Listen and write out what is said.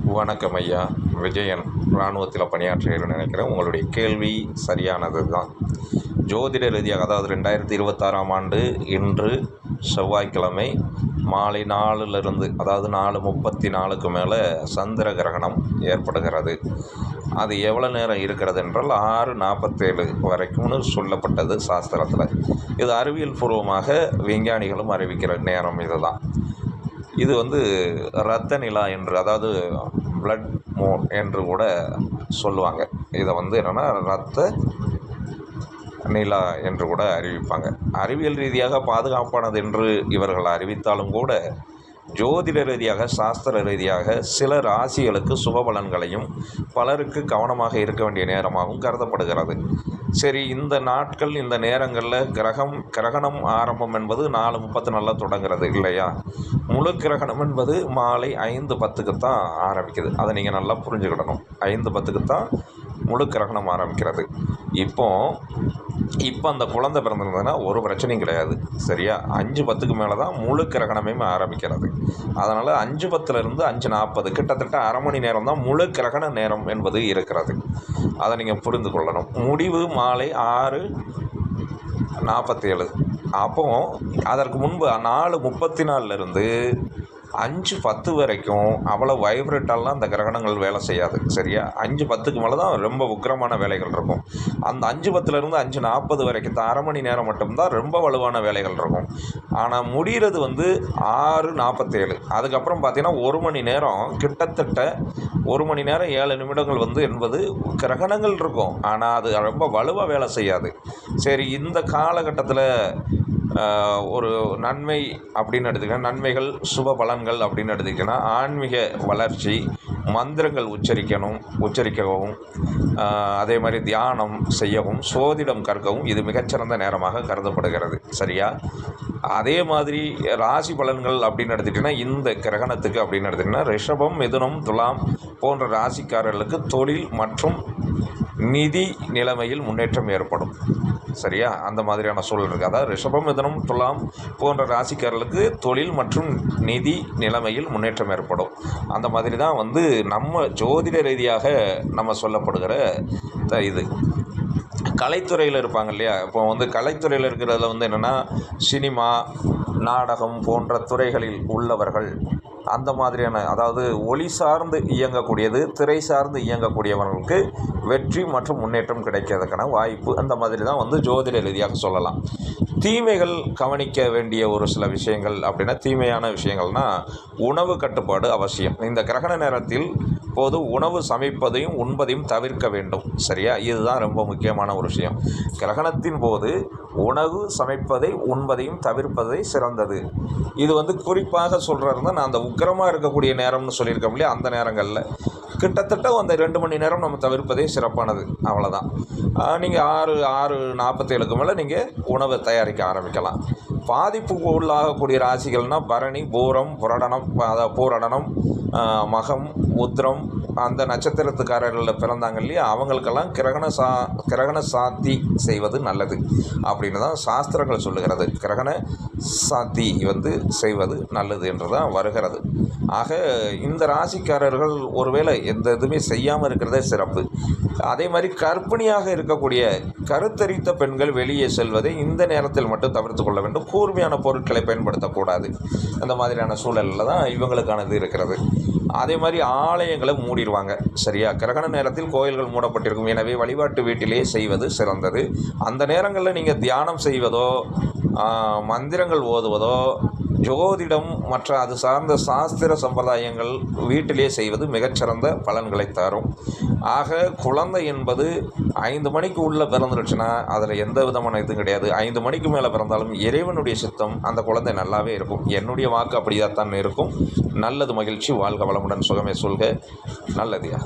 வணக்கம் ஐயா. விஜயன் இராணுவத்தில் பணியாற்றுகிறேன்னு நினைக்கிறேன். உங்களுடைய கேள்வி சரியானது தான். ஜோதிட ரீதியாக அதாவது 2026ஆம் ஆண்டு இன்று செவ்வாய்க்கிழமை மாலை 4லிருந்து அதாவது 4:34க்கு மேலே சந்திர கிரகணம் ஏற்படுகிறது. அது எவ்வளோ நேரம் இருக்கிறது என்றால் 6:47 வரைக்கும்னு சொல்லப்பட்டது சாஸ்திரத்தில். இது அறிவியல் பூர்வமாக விஞ்ஞானிகளும் அறிவிக்கிற நேரம் இதுதான். இது இரத்த நிலா என்று அதாவது பிளட் மூன் என்று கூட சொல்லுவாங்க. இதை என்னென்னா இரத்த நிலா என்று கூட அறிவிப்பாங்க. அறிவியல் ரீதியாக பாதுகாப்பானது என்று இவர்கள் அறிவித்தாலும் கூட ஜோதிட ரீதியாக சாஸ்திர ரீதியாக சில ராசிகளுக்கு சுபபலன்களையும் பலருக்கு கவனமாக இருக்க வேண்டிய நேரமாகவும் கருதப்படுகிறது. சரி, இந்த நாட்கள் இந்த நேரங்களில் கிரகணம் ஆரம்பம் என்பது 4:34 தொடங்குறது இல்லையா? முழு கிரகணம் என்பது மாலை 5:10க்கு தான் ஆரம்பிக்குது. அதை நீங்கள் நல்லா புரிஞ்சுக்கிடணும். 5:10க்கு தான் முழு கிரகணம் ஆரம்பிக்கிறது. இப்போ அந்த குழந்தை பிறந்திருந்ததுன்னா ஒரு பிரச்சனையும் கிடையாது. சரியா? 5:10க்கு மேலே தான் முழு கிரகணமே ஆரம்பிக்கிறது. அதனால் 5:10லேருந்து 5:40 கிட்டத்தட்ட அரை மணி நேரம் தான் முழு கிரகண நேரம் என்பது இருக்கிறது. அதை நீங்கள் புரிந்து கொள்ளணும். முடிவு மாலை 6:47. அதற்கு முன்பு 4:34லேருந்து 5:10 வரைக்கும் அவ்வளோ வைப்ரேட்டாலாம் அந்த கிரகணங்கள் வேலை செய்யாது. சரியா? 5:10க்கு மேலே தான் ரொம்ப உக்கிரமான வேலைகள் இருக்கும். அந்த 5:10லேருந்து 5:40 வரைக்கும் அரை மணி நேரம் மட்டும்தான் ரொம்ப வலுவான வேலைகள் இருக்கும். ஆனால் முடிகிறது 6:47. அதுக்கப்புறம் பார்த்தீங்கன்னா 1 மணி நேரம், கிட்டத்தட்ட 1 மணி நேரம் 7 நிமிடங்கள் என்பது கிரகணங்கள் இருக்கும். ஆனால் அது ரொம்ப வலுவாக வேலை செய்யாது. சரி, இந்த காலகட்டத்தில் ஒரு நன்மை அப்படின்னு எடுத்துக்கிட்டா, நன்மைகள் சுப பலன்கள் அப்படின்னு எடுத்துக்கிட்டோன்னா, ஆன்மீக வளர்ச்சி, மந்திரங்கள் உச்சரிக்கவும், அதே மாதிரி தியானம் செய்யவும், சோதிடம் கற்கவும் இது மிகச்சிறந்த நேரமாக கருதப்படுகிறது. சரியா? அதே மாதிரி ராசி பலன்கள் அப்படின்னு எடுத்துக்கிட்டிங்கன்னா, இந்த கிரகணத்துக்கு அப்படின்னு எடுத்துக்கிட்டிங்கன்னா ரிஷபம், மிதுனம், துலாம் போன்ற ராசிக்காரர்களுக்கு தொழில் மற்றும் நிதி நிலைமையில் முன்னேற்றம் ஏற்படும். சரியா? அந்த மாதிரியான சூழல் இருக்குது. அதாவது ரிஷபம், மிதுனம், துலாம் போன்ற ராசிக்காரர்களுக்கு தொழில் மற்றும் நிதி நிலைமையில் முன்னேற்றம் ஏற்படும். அந்த மாதிரி தான் நம்ம ஜோதிட ரீதியாக நம்ம சொல்லப்படுகிற இது. கலைத்துறையில் இருப்பாங்க இல்லையா? இப்போ கலைத்துறையில் இருக்கிறதுல என்னென்னா, சினிமா, நாடகம் போன்ற துறைகளில் உள்ளவர்கள், அந்த மாதிரியான அதாவது ஒளி சார்ந்து இயங்கக்கூடியது, திரை சார்ந்து இயங்கக்கூடியவர்களுக்கு வெற்றி மற்றும் முன்னேற்றம் கிடைக்கிறதுக்கான வாய்ப்பு அந்த மாதிரி தான் ஜோதிட ரீதியாக சொல்லலாம். தீமைகள் கவனிக்க வேண்டிய ஒரு சில விஷயங்கள் அப்படின்னா, தீமையான விஷயங்கள்னால் உணவு கட்டுப்பாடு அவசியம். இந்த கிரகண நேரத்தில் போது உணவு சமைப்பதையும் உண்பதையும் தவிர்க்க வேண்டும். சரியா? இதுதான் ரொம்ப முக்கியமான ஒரு விஷயம். கிரகணத்தின் போது உணவு சமைப்பதை உண்பதையும் தவிர்ப்பதை சிறந்தது. இது குறிப்பாக சொல்கிறதுனா, நான் அந்த உக்கிரமாக இருக்கக்கூடிய நேரம்னு சொல்லியிருக்கோம் இல்லையா, அந்த நேரங்களில் கிட்டத்தட்ட அந்த 2 மணி நேரம் நம்ம தவிர்ப்பதே சிறப்பானது. அவ்வளோதான். நீங்கள் 6:47க்கு மேலே நீங்கள் உணவை தயாரிக்க ஆரம்பிக்கலாம். பாதிப்புக்கு உள்ளாகக்கூடிய ராசிகள்னால் பரணி, பூரம், பூரணம், மகம், உத்திரம், அந்த நட்சத்திரத்துக்காரர்களில் பிறந்தாங்க இல்லையா, அவங்களுக்கெல்லாம் கிரகண சாத்தி செய்வது நல்லது அப்படின்னு தான் சாஸ்திரங்கள் சொல்லுகிறது. கிரகண சாத்தி செய்வது நல்லது என்று தான் வருகிறது. ஆக இந்த ராசிக்காரர்கள் ஒருவேளை எந்த இதுவுமே செய்யாமல் இருக்கிறதே சிறப்பு. அதே மாதிரி கர்ப்பிணியாக இருக்கக்கூடிய கருத்தரித்த பெண்கள் வெளியே செல்வதை இந்த நேரத்தில் மட்டும் தவிர்த்து கொள்ள வேண்டும். கூர்மையான பொருட்களை பயன்படுத்தக்கூடாது. அந்த மாதிரியான சூழலில் தான் இவங்களுக்கானது இருக்கிறது. அதே மாதிரி ஆலயங்களை மூடிடுவாங்க. சரியா? கிரகண நேரத்தில் கோயில்கள் மூடப்பட்டிருக்கும். எனவே வழிபாட்டு வீட்டிலேயே செய்வது சிறந்தது. அந்த நேரங்களில் நீங்கள் தியானம் செய்வதோ, மந்திரங்கள் ஓதுவதோ, ஜோதிடம் மற்ற அது சார்ந்த சாஸ்திர சம்பிரதாயங்கள் வீட்டிலே செய்வது மிகச்சிறந்த பலன்களை தரும். ஆக குழந்தை என்பது 5 மணிக்கு உள்ளே பிறந்துருச்சுன்னா அதில் எந்த விதமான இதுவும் கிடையாது. 5 மணிக்கு மேலே பிறந்தாலும் இறைவனுடைய சித்தம் அந்த குழந்தை நல்லாவே இருக்கும். என்னுடைய வாக்கு அப்படியாத்தான் இருக்கும். நல்லது, மகிழ்ச்சி, வாழ்க வளமுடன், சுகமே சொல்க. நல்லதுயா.